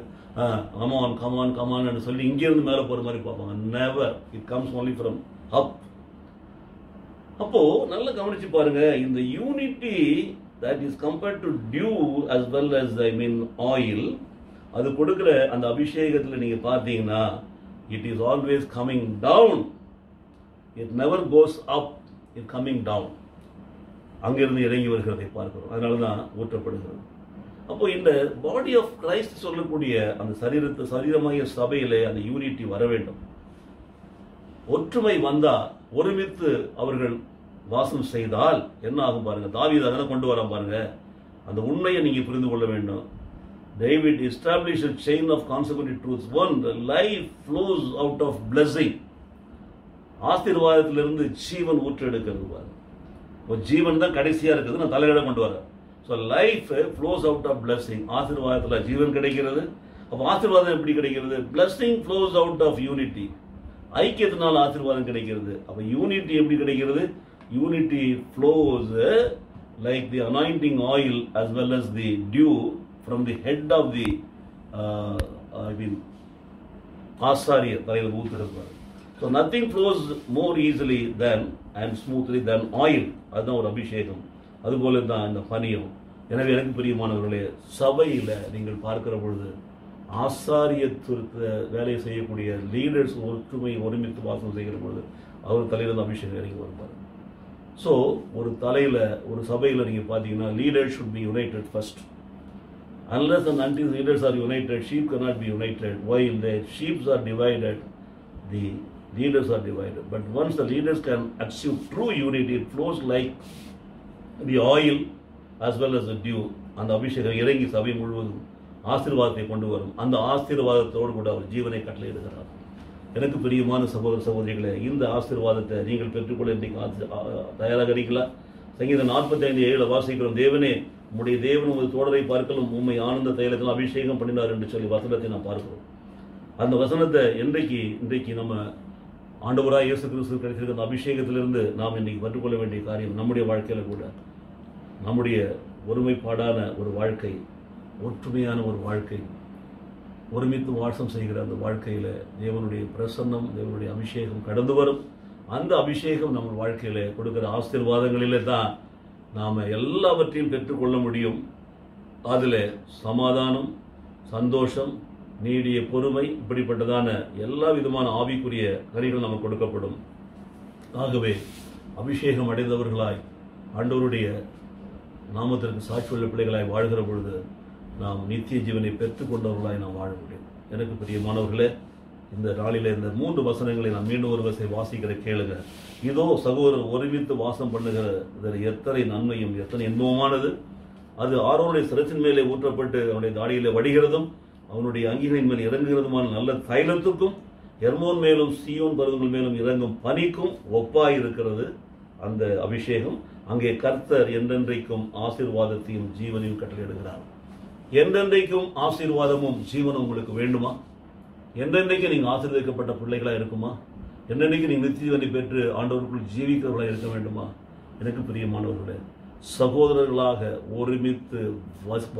[SPEAKER 2] கமான் கமான் கமான்னு சொல்லி இங்கேருந்து மேலே போகிற மாதிரி பார்ப்பாங்க. Never, it comes only from up. அப்போது நல்லா கவனிச்சு பாருங்க, இந்த unity that is compared to dew as well as oil, அது கொடுக்குற அந்த அபிஷேகத்தில் நீங்கள் பார்த்தீங்கன்னா it is always coming down. It never goes up, it coming down. அங்கிருந்து இறங்கி வருகிறதை பார்க்கிறோம். அதனால தான் ஊற்றப்படுகிறது. அப்போ இந்த பாடி ஆஃப் கிரைஸ்ட் சொல்லக்கூடிய அந்த சரீரமாகிய சபையிலே அந்த யூனிட்டி வர வேண்டும். ஒற்றுமை வந்தா, ஒருமித்து அவர்கள் வாசம் செய்தால் என்ன ஆகும் பாருங்க. தாவீது அதை கொண்டு வர பாருங்க. அந்த உண்மையை நீங்க புரிந்து கொள்ள வேண்டும். David established a chain of consecutive truths. One, the life flows out of blessing. ஆசீர்வாதத்திலிருந்து ஜீவன் ஊற்றெடுக்கிறது பாருங்க. இப்போ ஜீவன் தான் கடைசியா இருக்குது, நான் தலையிட கொண்டு வரேன். So life flows out of blessing. ஆசீர்வாதத்தில் ஜீவன் கிடைக்கிறது. அப்போ ஆசீர்வாதம் எப்படி கிடைக்கிறது? Blessing flows out of unity. ஐக்கியத்தினால் ஆசீர்வாதம் கிடைக்கிறது. அப்போ யூனிட்டி எப்படி கிடைக்கிறது? Unity flows like the anointing oil as well as the dew from the head of the ஆசாரியர் தலையில் ஊற்றுகிறது. So nothing flows more easily than and smoothly than oil. அதுதான் ஒரு அபிஷேகம். அதுபோல தான் இந்த பனியும். எனவே எனக்கு பிரியமானவர்களே, சபையில் நீங்கள் பார்க்கிற பொழுது ஆசாரியத்துவ வேலையை செய்யக்கூடிய லீடர்ஸ் ஒற்றுமை ஒருமித்து வாசம் செய்கிற பொழுது அவர் தலையிலிருந்து அபிஷேகம் இறங்கி வருவார். ஸோ ஒரு தலையில் ஒரு சபையில் நீங்கள் பார்த்தீங்கன்னா leaders should be United first. Unless and until leaders are united, sheep cannot be united. While the sheep are divided, the leaders are divided. But once the leaders can achieve true unity, it flows like the oil as well as the dew. அந்த அபிஷேகம் இறங்கி சபை முழுவதும் ஆசீர்வாதத்தை கொண்டு வரும். அந்த ஆசீர்வாதத்தோடு கூட அவர் ஜீவனை கட்டளையிடுகிறார். எனக்கு பிரியமான சகோதர சகோதரிகளே, இந்த ஆசீர்வாதத்தை நீங்கள் பெற்றுக்கொள்ள இன்றைக்கு தயாராக இருக்கீங்களா? சங்கீதம் 45:7 வாசிக்கிறோம். தேவனே, உம்முடைய தேவன் உமது தோழரை பார்க்கலும் உண்மை ஆனந்த தைலத்தில் அபிஷேகம் பண்ணினார் என்று சொல்லி வசனத்தை நாம் பார்க்கிறோம். அந்த வசனத்தை இன்றைக்கு நம்ம ஆண்டவராய் இயேசு கிறிஸ்து கிடைத்திருக்கிற அந்த அபிஷேகத்திலிருந்து நாம் இன்றைக்கு பெற்றுக்கொள்ள வேண்டிய காரியம் நம்முடைய வாழ்க்கையில் கூட நம்முடைய ஒருமைப்பாடான ஒரு வாழ்க்கை, ஒற்றுமையான ஒரு வாழ்க்கை, ஒருமித்து வாசம் செய்கிற அந்த வாழ்க்கையில் தேவனுடைய பிரசன்னம், தேவனுடைய அபிஷேகம் கடந்து வரும். அந்த அபிஷேகம் நம்ம வாழ்க்கையில் கொடுக்கிற ஆசீர்வாதங்களிலே தான் நாம் எல்லாவற்றையும் பெற்றுக்கொள்ள முடியும். அதில் சமாதானம், சந்தோஷம், நீடிய பொறுமை, இப்படிப்பட்டதான எல்லா விதமான ஆவிக்குரிய கனிகள் நமக்கு கொடுக்கப்படும். ஆகவே அபிஷேகம் அடைந்தவர்களாய் ஆண்டவருடைய நாமத்திற்கு சாட்சியுள்ள பிள்ளைகளாய் வாழ்கிற பொழுது நாம் நித்திய ஜீவனை பெற்றுக்கொண்டவர்களாய் நாம் வாழ முடியும். எனக்கு பிரியமானவர்களே, இந்த நாளில் இந்த 3 வசனங்களை நான் மீண்டும் ஒரு வசை வாசிக்கிற கேளுங்க. இதோ சகோதரர் ஒருமித்து வாசம் பண்ணுகிற இதில் எத்தனை நன்மையும் எத்தனை இன்பமானது. அது ஆரோனுடைய சிரசின் மேலே ஊற்றப்பட்டு அவனுடைய தாடியிலே வடிகிறதும் அவனுடைய அங்கிகளின் மேல் இறங்குகிறதுமான நல்ல தைலத்துக்கும் எர்மோன் மேலும் சீயோன் பருவங்கள் மேலும் இறங்கும் பனிக்கும் ஒப்பாயிருக்கிறது அந்த அபிஷேகம். அங்கே கர்த்தர் என்றென்றைக்கும் ஆசீர்வாதத்தையும் ஜீவனையும் கட்டளையிடுகிறார். என்றென்றைக்கும் ஆசீர்வாதமும் ஜீவனும் உங்களுக்கு வேண்டுமா? என்றென்றைக்கும் நீங்கள் ஆசீர்வதிக்கப்பட்ட பிள்ளைகளாக இருக்குமா? என்றென்றைக்கு நீங்கள் நித்திய ஜீவனை பெற்று ஆண்டவருக்குள் ஜீவிக்கிறவர்களாக இருக்க வேண்டுமா? எனக்கு பிரியமானவர்களே, சகோதரர்களாக ஒருமித்து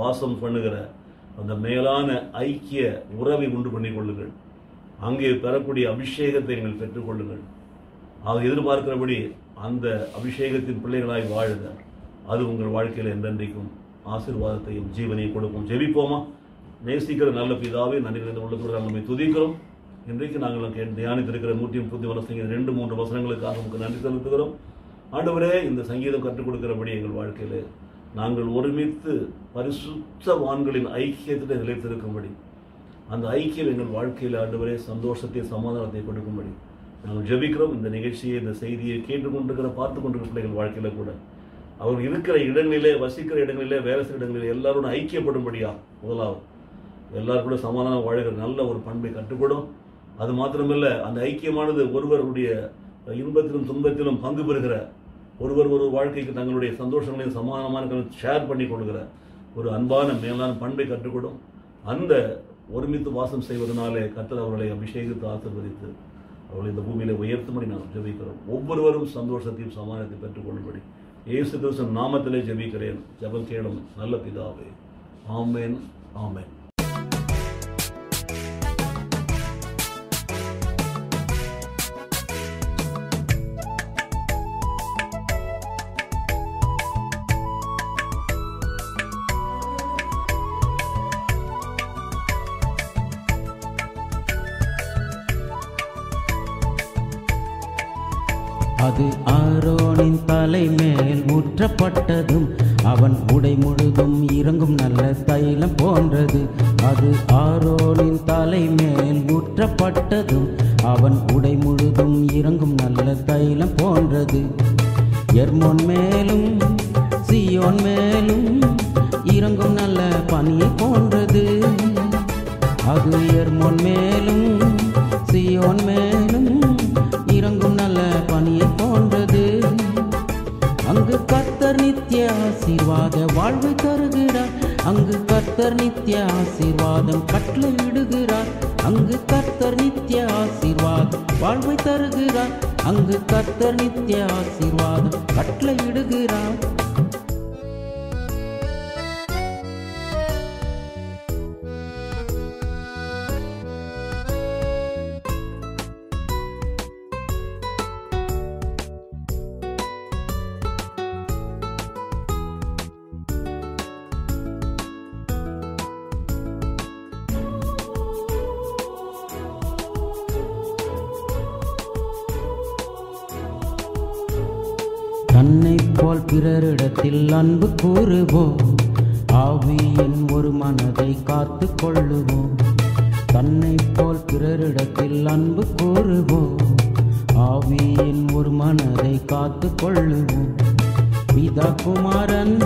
[SPEAKER 2] வாசம் பண்ணுகிற அந்த மேலான ஐக்கிய உறவை உண்டு பண்ணிக் கொள்ளுங்கள். அங்கே பெறக்கூடிய அபிஷேகத்தை நீங்கள் பெற்றுக்கொள்ளுங்கள். ஆக எதிர்பார்க்கிறபடி அந்த அபிஷேகத்தின் பிள்ளைகளாய் வாழுங்க. அது உங்கள் வாழ்க்கையில் என்றென்றைக்கும் ஆசீர்வாதத்தையும் ஜீவனையும் கொடுக்கும். ஜெபிப்போமா? நேசிக்கிற நல்ல பிதாவே, நன்றி நிறைந்த உள்ளத்தோடு நம்மை துதிக்கிறோம். இன்றைக்கு நாங்கள் தியானித்திருக்கிற 130 வசனங்கள் 2-3 வசனங்களுக்காக உங்களுக்கு நன்றி செலுத்துகிறோம். ஆண்டவரே, இந்த சங்கீதம் கற்றுக் கொடுக்கிறபடி எங்கள் வாழ்க்கையில் நாங்கள் ஒருமித்து பரிசுத்தவான்களின் ஐக்கியத்தில் நிலைத்திருக்கும்படி, அந்த ஐக்கியம் எங்கள் வாழ்க்கையில் ஆண்டவரே சந்தோஷத்தை சமாதானத்தை கொடுக்கும்படி நாங்கள் ஜெபிக்கிறோம். இந்த நிகழ்ச்சியை, இந்த செய்தியை கேட்டுக்கொண்டிருக்கிற பார்த்து கொண்டிருக்கிற பிள்ளைகள் வாழ்க்கையில் கூட அவர் இருக்கிற இடங்களிலே, வசிக்கிற இடங்களிலே, வேலை செய்கிற இடங்களிலே எல்லாரோட ஐக்கியப்படும்படியா முதலாவது எல்லாரும் கூட சமாதானம் வாழ்கிற நல்ல ஒரு பண்பை கற்றுக்கொடும். அது மாத்திரமல்ல, அந்த ஐக்கியமானது ஒருவருடைய இன்பத்திலும் துன்பத்திலும் பங்கு பெறுகிற, ஒருவர் ஒரு வாழ்க்கைக்கு தங்களுடைய சந்தோஷங்களையும் சமாதானமான ஷேர் பண்ணி கொடுக்கிற ஒரு அன்பான மேலான பண்பை கற்றுக்கொடும். அந்த ஒருமித்து வாசம் செய்வதனாலே கர்த்தர் அவர்களை அபிஷேகித்து ஆசீர்வதித்து அவர்களை இந்த பூமியில உயர்த்தும்படி நாம் ஜெபிக்கிறோம். ஒவ்வொருவரும் சந்தோஷத்தையும் சமாதானத்தை பெற்றுக்கொள்ளும்படி இயேசு கிறிஸ்துவின் நாமத்திலே ஜெபிக்கிறேன். ஜெபம் கேளும் நல்ல பிதாவே. ஆமென், ஆமென்.
[SPEAKER 1] அது ஆரோனின் தலை மேல் ஊற்றப்பட்டதும் அவன் உடை முழுதும் இறங்கும் நல்ல தைலம் போன்றது. அது ஆரோனின் தலை மேல் ஊற்றப்பட்டதும் அவன் உடை முழுதும் இறங்கும் நல்ல தைலம் போன்றது. எர்மோன் மேலும் சீயோன் மேலும் இறங்கும் நல்ல பனியை போன்றது. அது எர்மோன் மேலும் சீயோன் மேலும் இறங்கும் நல்ல பனியை போன்றது. அங்கு கர்த்தர் நித்திய ஆசீர்வாத வாழ்வை தருகிறார். அங்கு கர்த்தர் நித்திய ஆசீர்வாதம் கட்டளையிடுகிறார். அங்கு கர்த்தர் நித்திய ஆசீர்வாதம் வாழ்வை தருகிறார். அங்கு கர்த்தர் நித்திய ஆசீர்வாதம் கட்டளையிடுகிறார். தன்னை போல் பிறரிடத்தில் அன்பு கூறுவோம். ஆவியின் ஒரு மனதை காத்து கொள்ளுவோம். தன்னை போல் பிறரிடத்தில் அன்பு கூறுவோம். ஆவியின் ஒரு மனதை காத்து கொள்ளுவோம். பிதா குமாரன்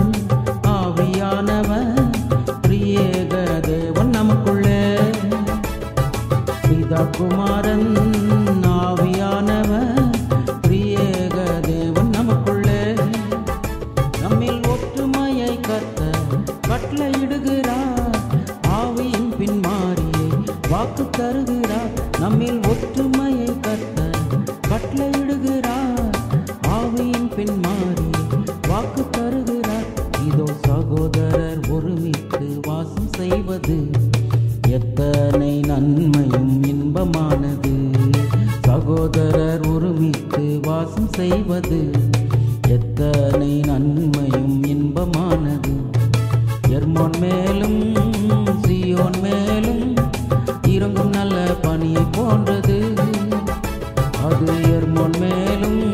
[SPEAKER 1] ஆவியானவர் திரியேக தேவன் நமக்குள்ளே. பிதா குமாரன் ஆவியானவர் திரியேக தேவன் நமக்குள்ளே. நம்மில் ஒற்றுமையை கர்த்தர் கட்டளையிடுகிறார். ஆவியின் பின்மாரியை வாக்கு தருகிறார். நம்மில் ஒற்றுமையை கர்த்தர் கட்டளையிடுகிறார். ஆவியின் பின்மாரியை வாக்கு தருகிறார். இதோ சகோதரர் ஒருமித்து வாசம் செய்வது எத்தனை நன்மையும் இன்பமானது. சகோதரர் ஒருமித்து வாசம் செய்வது எத்தனை நன்மையும் இன்பமானது. எர்மோன் மேலும் சீயோன் மேலும் இறங்கும் நல்ல பனியை போன்றது. அது எர்மோன் மேலும்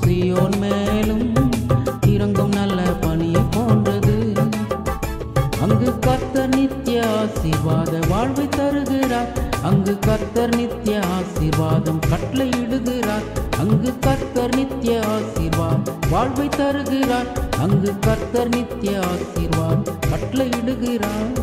[SPEAKER 1] சீயோன் மேலும் இறங்கும் நல்ல பனியை போன்றது. அங்கு கர்த்தர் நித்திய ஆசீர்வாத வாழ்வை தருகிறார். அங்கு கர்த்தர் நித்திய ஆசீர்வாதம் கட்டளையிடுகிறார். அங்கு கர்த்தர் நித்திய ஆசீர்வாத் வாழ்வை தருகிறார். அங்கு கர்த்தர் நித்திய ஆசீர்வாத் கட்டளையிடுகிறார்.